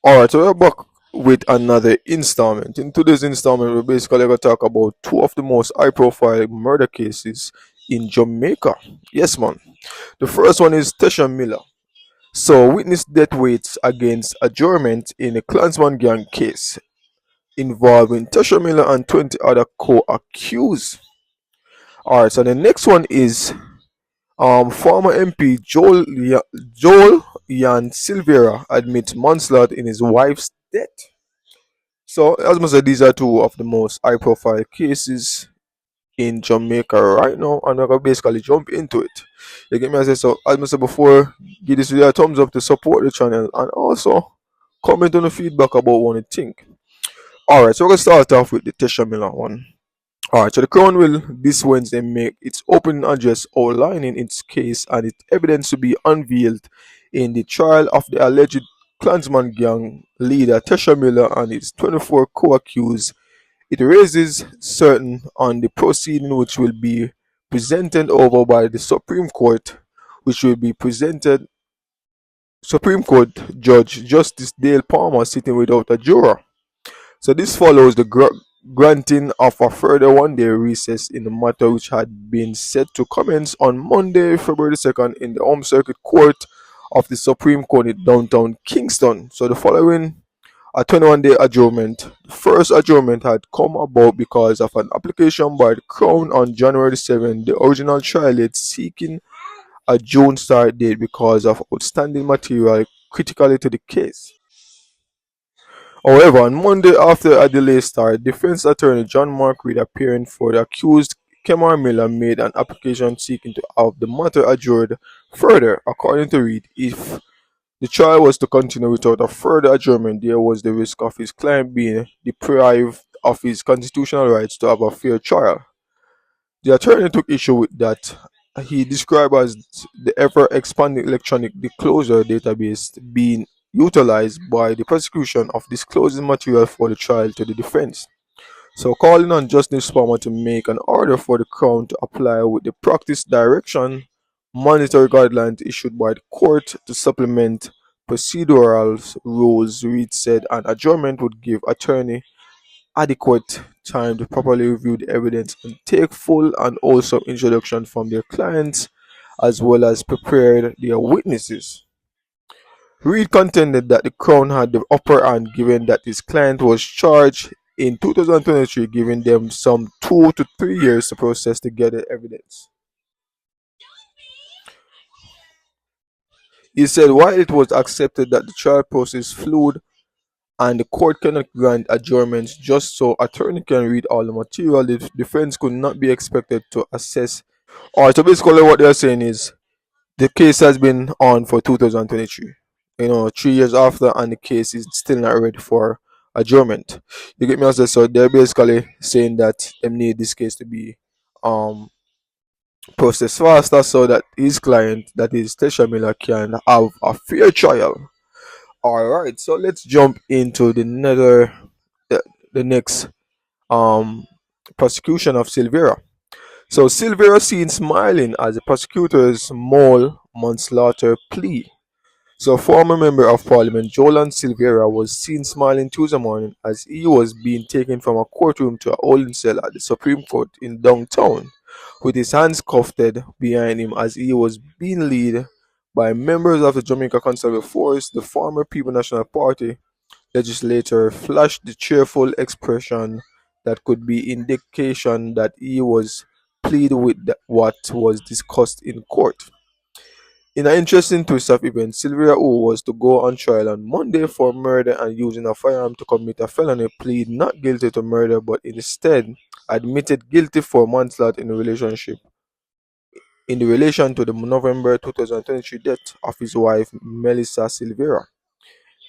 Alright, so we're back with another installment. In today's installment, we're basically going to talk about two of the most high profile murder cases in Jamaica. Yes, man. The first one is Tesha Miller. So, witness death waits against adjournment in a Klansman gang case involving Tesha Miller and 20 other co accused. Alright, so the next one is former MP Jolyan Silvera admits manslaughter in his wife's death. So, as I said, these are two of the most high profile cases in Jamaica right now, and I'm gonna basically jump into it. You get me? As I said, so, as I said before, give this video a thumbs up to support the channel and also comment on the feedback about what you think. Alright, so we're gonna start off with the Tesha Miller one. Alright, so the Crown will this Wednesday make its opening address outlining its case and its evidence to be unveiled in the trial of the alleged Klansman gang leader Tesha Miller and its 24 co-accused. It raises certain on the proceeding which will be presented over by the Supreme Court, which will be presented Supreme Court Judge Justice Dale Palmer sitting without a juror. So this follows the granting of a further one-day recess in the matter which had been set to commence on Monday, February 2nd in the Home Circuit Court of the Supreme Court in downtown Kingston. So the following a 21-day adjournment. The first adjournment had come about because of an application by the Crown on January 7, the original trial date seeking a June start date because of outstanding material critically to the case. However, on Monday, after a delayed start, defense attorney John Mark Reed, appearing for the accused Kemar Miller, made an application seeking to have the matter adjourned further. According to Reed, if the trial was to continue without a further adjournment, there was the risk of his client being deprived of his constitutional rights to have a fair trial. The attorney took issue with that he described as the ever expanding electronic disclosure database being utilized by the prosecution of disclosing material for the trial to the defense. So, calling on Justice Palmer to make an order for the Crown to apply with the practice direction mandatory guidelines issued by the court to supplement procedural rules, Reed said an adjournment would give attorney adequate time to properly review the evidence and take full and also introduction from their clients as well as prepare their witnesses. Reed contended that the Crown had the upper hand given that his client was charged in 2023, giving them some 2 to 3 years to process the gathered evidence. He said while it was accepted that the trial process flowed and the court cannot grant adjournments just so attorney can read all the material, the defense could not be expected to assess. Alright, so basically what they're saying is the case has been on for 2023. 3 years after, and the case is still not ready for adjournment. You get me? Also, so they're basically saying that they need this case to be um processed faster so that his client, that is Tesha Miller, can have a fair trial. Alright, so let's jump into the next um prosecution of Silvera. So Silvera seen smiling as the prosecutor's mole manslaughter plea. So former member of parliament Jolyan Silvera was seen smiling Tuesday morning as he was being taken from a courtroom to a holding cell at the Supreme Court in downtown, with his hands cuffed behind him as he was being led by members of the Jamaica Conservative Force. The former People National Party legislator flashed the cheerful expression that could be indication that he was pleased with what was discussed in court. In an interesting twist of events, Sylvia O was to go on trial on Monday for murder and using a firearm to commit a felony, plead not guilty to murder but instead admitted guilty for manslaughter in relation to the November 2023 death of his wife Melissa Silvera.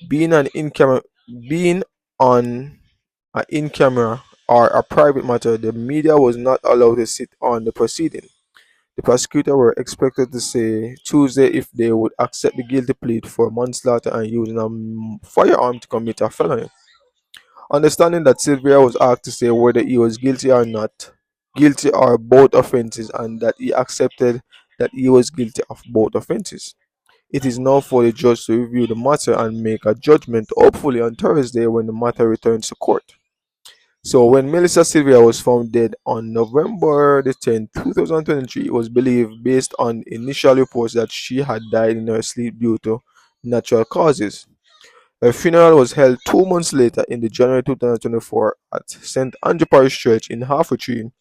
Being an in camera being on an in camera or a private matter, the media was not allowed to sit on the proceeding. The prosecutor were expected to say Tuesday if they would accept the guilty plea for manslaughter and using a firearm to commit a felony. Understanding that Sylvia was asked to say whether he was guilty or not, guilty or both offenses, and that he accepted that he was guilty of both offenses. It is now for the judge to review the matter and make a judgment, hopefully on Thursday when the matter returns to court. So when Melissa Sylvia was found dead on November the 10th, 2023, it was believed based on initial reports that she had died in her sleep due to natural causes. Her funeral was held 2 months later in the January 2024 at St. Andrew Parish Church in Hertfordshire,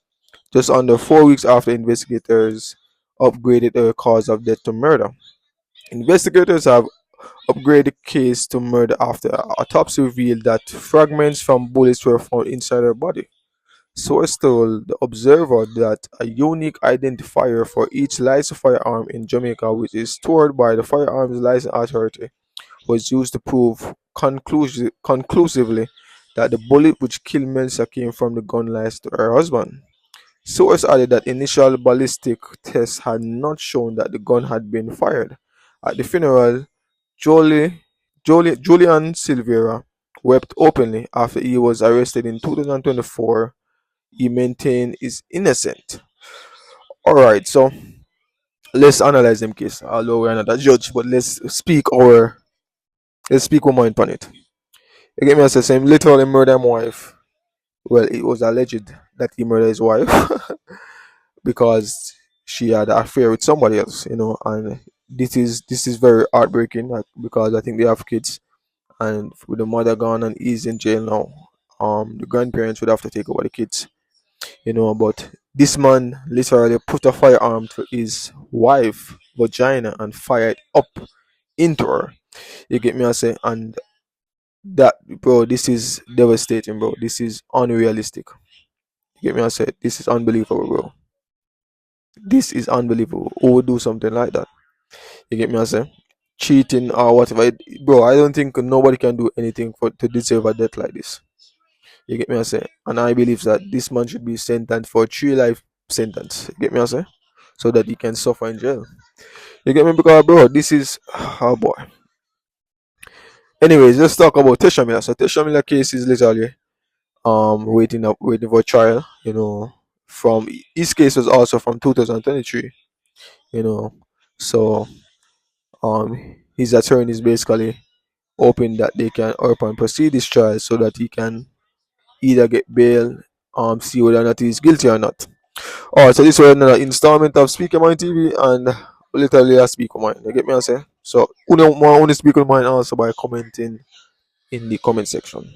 just under 4 weeks after investigators upgraded her cause of death to murder. Investigators have upgraded the case to murder after autopsy revealed that fragments from bullets were found inside her body. Source told the Observer that a unique identifier for each licensed firearm in Jamaica, which is stored by the Firearms License Authority, was used to prove conclusively that the bullet which killed Melissa came from the gun licensed to her husband. Source added that initial ballistic tests had not shown that the gun had been fired. At the funeral, Jolyan Silvera wept openly after he was arrested in 2024. He maintained his innocent. Alright, so let's analyze them case. Although we're not a judge, but let's speak one mind on it. You get me? I say same literally murder my wife. Well, it was alleged that he murdered his wife because she had an affair with somebody else, and this is very heartbreaking, like, because I think they have kids, and with the mother gone and he's in jail now, the grandparents would have to take over the kids, but this man literally put a firearm to his wife vagina and fired up into her. You get me? I say, and that, bro, this is devastating, bro. This is unrealistic. You get me? I say, this is unbelievable, bro. This is unbelievable. Who would do something like that? You get me? I say, cheating or whatever, bro. I don't think nobody can do anything for to deserve a death like this. You get me? I say, and I believe that this man should be sentenced for 3 life sentence. You get me? I say, so that he can suffer in jail. You get me? Because, bro, this is, oh boy. Anyways, let's talk about Tesha Miller. So Tesha Miller case is literally waiting for trial. From his case was also from 2023. You know, so his attorney is basically hoping that they can open proceed this trial so that he can either get bail, see whether or not he's guilty or not. Alright, so this was another installment of Speaker Mind TV, and literally a Speaker Mind. You get me? I say, so you know more on the Speaker Mind also by commenting in the comment section.